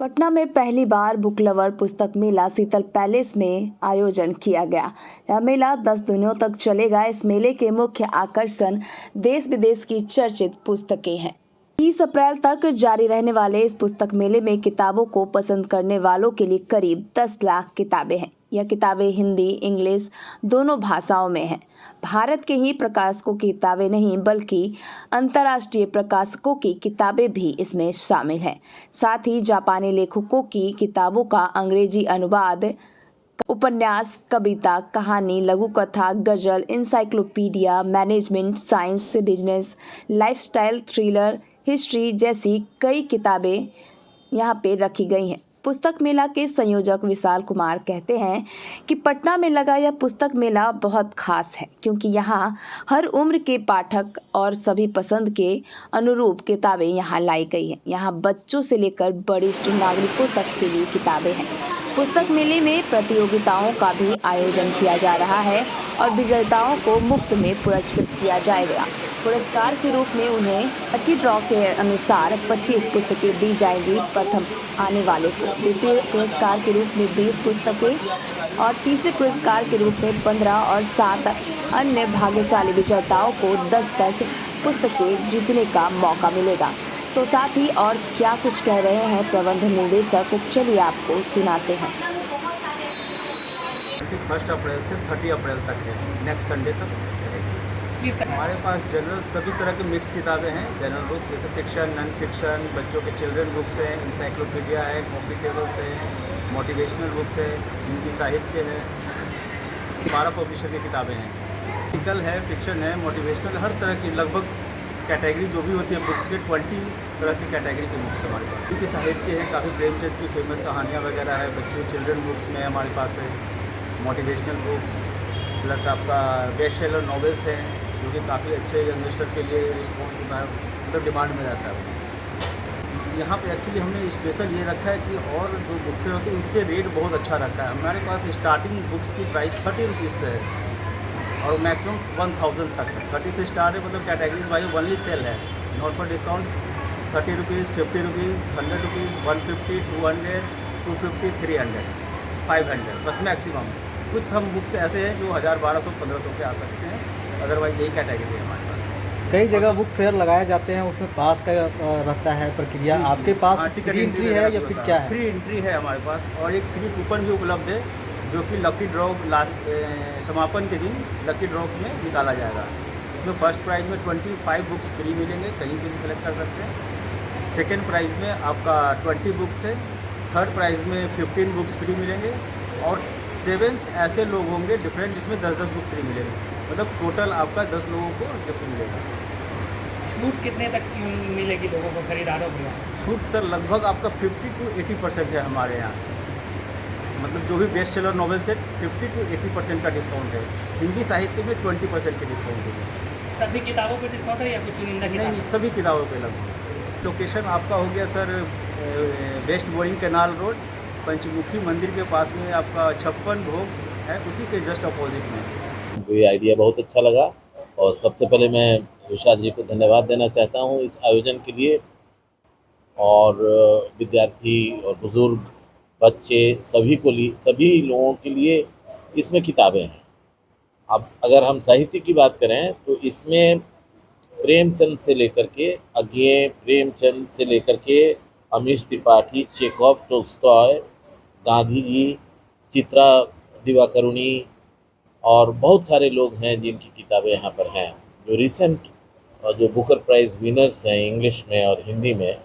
पटना में पहली बार book lover पुस्तक मेला शीतल पैलेस में आयोजन किया गया। यह मेला 10 दिनों तक चलेगा। इस मेले के मुख्य आकर्षण देश विदेश की चर्चित पुस्तकें हैं। 30 अप्रैल तक जारी रहने वाले इस पुस्तक मेले में किताबों को पसंद करने वालों के लिए करीब 10 लाख किताबें हैं। यह किताबें हिंदी, इंग्लिश दोनों भाषाओं में हैं। भारत के ही प्रकाशकों की किताबें नहीं बल्कि अंतर्राष्ट्रीय प्रकाशकों की किताबें भी इसमें शामिल हैं। साथ ही जापानी लेखकों की किताबों का अंग्रेजी अनुवाद, उपन्यास, कविता, कहानी, लघु कथा, गजल, encyclopedia, management, science, business, lifestyle, thriller, history जैसी कई किताबें यहाँ पे रखी गई हैं। पुस्तक मेला के संयोजक विशाल कुमार कहते हैं कि पटना में लगा यह पुस्तक मेला बहुत खास है क्योंकि यहाँ हर उम्र के पाठक और सभी पसंद के अनुरूप किताबें यहाँ लाई गई हैं। यहाँ बच्चों से लेकर वरिष्ठ नागरिकों तक के लिए किताबें हैं। पुस्तक मेले में प्रतियोगिताओं का भी आयोजन किया जा रहा है और विजेताओं को मुफ्त में पुरस्कृत किया जाएगा। पुरस्कार के रूप में उन्हें लकी ड्रॉ के अनुसार 25 पुस्तकें दी जाएंगी। प्रथम आने वाले को द्वितीय पुरस्कार के रूप में 20 पुस्तकें और तीसरे पुरस्कार के रूप में 15 और 7 अन्य भाग्यशाली विजेताओं को 10-10 पुस्तकें जीतने का मौका मिलेगा। तो साथ ही और क्या कुछ कह रहे हैं प्रबंध निदेशक, चलिए आपको सुनाते हैं। 1 अप्रैल से 30 अप्रैल तक है, नेक्स्ट संडे तक रहेगी। हमारे पास जनरल सभी तरह की मिक्स किताबें हैं। जनरल बुक्स जैसे फिक्शन, नॉन फिक्शन, बच्चों के चिल्ड्रन बुक्स हैं, इंसाइक्लोपीडिया है, कॉपी टेबल्स है, मोटिवेशनल बुक्स है, हिंदी साहित्य है। 12 पब्लिशर की किताबें हैं। आर्टिकल है, फिक्शन है, मोटिवेशनल, हर तरह की लगभग कैटेगरी जो भी होती है बुक्स के 20 तरह की कैटेगरी की बुक्स हमारे पास। क्योंकि साहित्य है, काफ़ी प्रेमचंद की फेमस कहानियाँ वगैरह है, बच्चे चिल्ड्रन बुक्स में हमारे पास है। मोटिवेशनल बुक्स प्लस आपका बेस्ट सेलर नॉवेल्स हैं जो कि काफ़ी अच्छे यंगस्टर के लिए रिस्पॉन्स होता है, मतलब डिमांड में रहता है। यहाँ पे एक्चुअली हमने स्पेशल ये रखा है कि और जो बुक्स होती हैं उससे रेट बहुत अच्छा रखा है। हमारे पास स्टार्टिंग बुक्स की प्राइस 30 रुपीज़ से है और मैक्सिमम 1000 तक है। 30 से स्टार्ट है, मतलब कैटेगरीज वाइज ओनली सेल है, not for discount. 30 rupees, 50 rupees, 100 rupees, 150, 200, 250, 300, 500 बस मैक्सिमम। कुछ हम बुक्स ऐसे हैं जो 1000, 1200, 1500 के आ सकते हैं, अदरवाइज यही कैटेगरी है हमारे पास। कई जगह बुक फेयर लगाए जाते हैं, उसमें पास का रहता है प्रक्रिया। आपके पास फ्री एंट्री है या फिर क्या है? फ्री एंट्री है हमारे पास और एक फ्री कूपन भी उपलब्ध है जो कि लकी ड्रॉ समापन के दिन लकी ड्रॉ में निकाला जाएगा। इसमें फर्स्ट प्राइज़ में 25 बुक्स फ्री मिलेंगे, कहीं से भी सेलेक्ट कर सकते हैं। सेकेंड प्राइज़ में आपका 20 बुक्स है। थर्ड प्राइज़ में 15 बुक्स फ्री मिलेंगे और 7th ऐसे लोग होंगे डिफरेंट जिसमें 10-10 बुक फ्री मिलेंगे, मतलब टोटल आपका 10 लोगों को गिफ्ट मिलेगा। छूट कितने तक की मिलेगी लोगों को, खरीदारों को? छूट सर लगभग आपका 50 to 80% है हमारे यहाँ, मतलब जो भी बेस्ट सेलर नॉवेल्स है 50 to 80% का डिस्काउंट है। हिंदी साहित्य में 20% के डिस्काउंट है। सभी किताबों पर डिस्काउंट है या कुछ चुनिंदा किताब? नहीं, सभी किताबों पे लगभग। लोकेशन आपका हो गया sir west boring canal road, Panchmukhi Mandir के पास में आपका 56 भोग है, उसी के जस्ट अपोजिट में। मुझे ये आइडिया बहुत अच्छा लगा और सबसे पहले मैं विशाल जी को धन्यवाद देना चाहता हूँ इस आयोजन के लिए। और विद्यार्थी और बुज़ुर्ग, बच्चे सभी लोगों के लिए इसमें किताबें हैं। अब अगर हम साहित्य की बात करें तो इसमें प्रेमचंद से लेकर के प्रेमचंद से लेकर के अमीश त्रिपाठी, चेखव, टोल्स्टॉय, गांधी जी, चित्रा दिवाकरुणी और बहुत सारे लोग हैं जिनकी किताबें यहाँ पर हैं। जो रिसेंट और जो बुकर प्राइज़ विनर्स हैं इंग्लिश में और हिंदी में,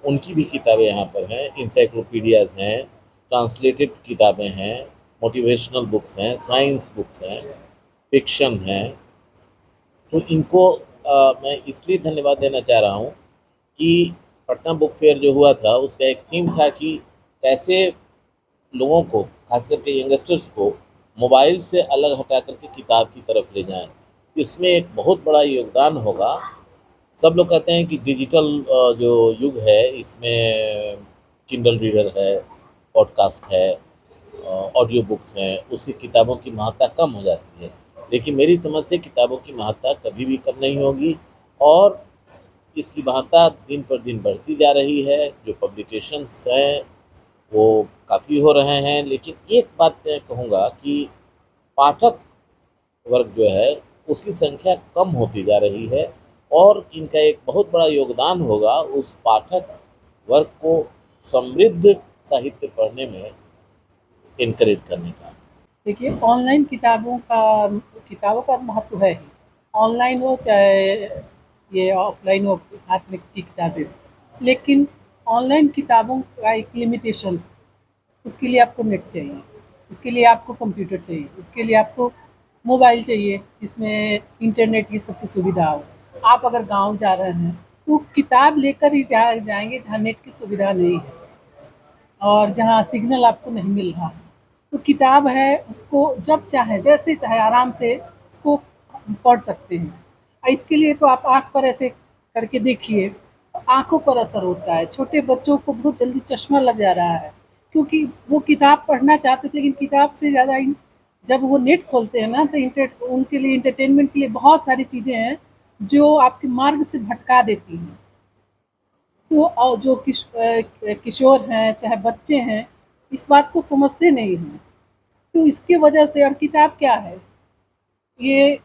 उनकी भी किताबें यहाँ पर हैं। इंसाइक्लोपीडियाज़ हैं, ट्रांसलेटेड किताबें हैं, मोटिवेशनल बुक्स हैं, साइंस बुक्स हैं, फिक्शन हैं। तो इनको मैं इसलिए धन्यवाद देना चाह रहा हूँ कि पटना बुक फेयर जो हुआ था उसका एक थीम था कि कैसे लोगों को, खास करके यंगस्टर्स को, मोबाइल से अलग हटा करके किताब की तरफ ले जाएं। इसमें एक बहुत बड़ा योगदान होगा। सब लोग कहते हैं कि डिजिटल जो युग है इसमें किंडल रीडर है, पॉडकास्ट है, ऑडियो बुक्स हैं, उससे किताबों की महत्ता कम हो जाती है। लेकिन मेरी समझ से किताबों की महत्ता कभी भी कम नहीं होगी और इसकी महत्ता दिन पर दिन बढ़ती जा रही है। जो पब्लिकेशंस हैं वो काफ़ी हो रहे हैं, लेकिन एक बात मैं कहूँगा कि पाठक वर्ग जो है उसकी संख्या कम होती जा रही है, और इनका एक बहुत बड़ा योगदान होगा उस पाठक वर्ग को समृद्ध साहित्य पढ़ने में इनकरेज करने का। देखिए, ऑनलाइन किताबों का महत्व है ही। ऑनलाइन हो चाहे ये ऑफलाइन हो, हाथ में की किताबें हो। लेकिन ऑनलाइन किताबों का एक लिमिटेशन है। उसके लिए आपको नेट चाहिए, उसके लिए आपको कंप्यूटर चाहिए, उसके लिए आपको मोबाइल चाहिए जिसमें इंटरनेट की सबकी सुविधा हो। आप अगर गांव जा रहे हैं तो किताब लेकर ही जाएंगे जहाँ नेट की सुविधा नहीं है और जहाँ सिग्नल आपको नहीं मिल रहा है। तो किताब है, उसको जब चाहे जैसे चाहे आराम से उसको पढ़ सकते हैं। इसके लिए तो आप आँख पर ऐसे करके देखिए, आँखों पर असर होता है। छोटे बच्चों को बहुत जल्दी चश्मा लग जा रहा है क्योंकि वो किताब पढ़ना चाहते थे, लेकिन किताब से ज़्यादा जब वो नेट खोलते हैं ना तो उनके लिए एंटरटेनमेंट के लिए बहुत सारी चीज़ें हैं जो आपके मार्ग से भटका देती हैं। तो और जो किशोर हैं चाहे बच्चे हैं, इस बात को समझते नहीं हैं। तो इसके वजह से, और किताब क्या है, ये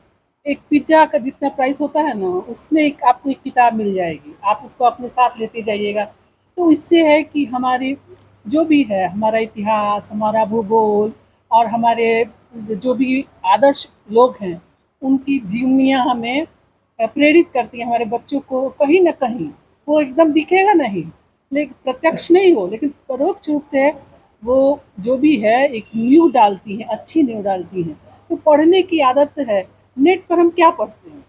एक पिज़्ज़ा का जितना प्राइस होता है ना, उसमें एक आपको एक किताब मिल जाएगी, आप उसको अपने साथ लेते जाइएगा। तो इससे है कि हमारी जो भी है, हमारा इतिहास, हमारा भूगोल और हमारे जो भी आदर्श लोग हैं, उनकी जीवनियाँ हमें प्रेरित करती हैं। हमारे बच्चों को कहीं न कहीं, वो एकदम दिखेगा नहीं, लेकिन प्रत्यक्ष नहीं हो, लेकिन परोक्ष रूप से वो जो भी है एक नींव डालती हैं, अच्छी नींव डालती हैं। तो पढ़ने की आदत है। नेट पर हम क्या पढ़ते हैं?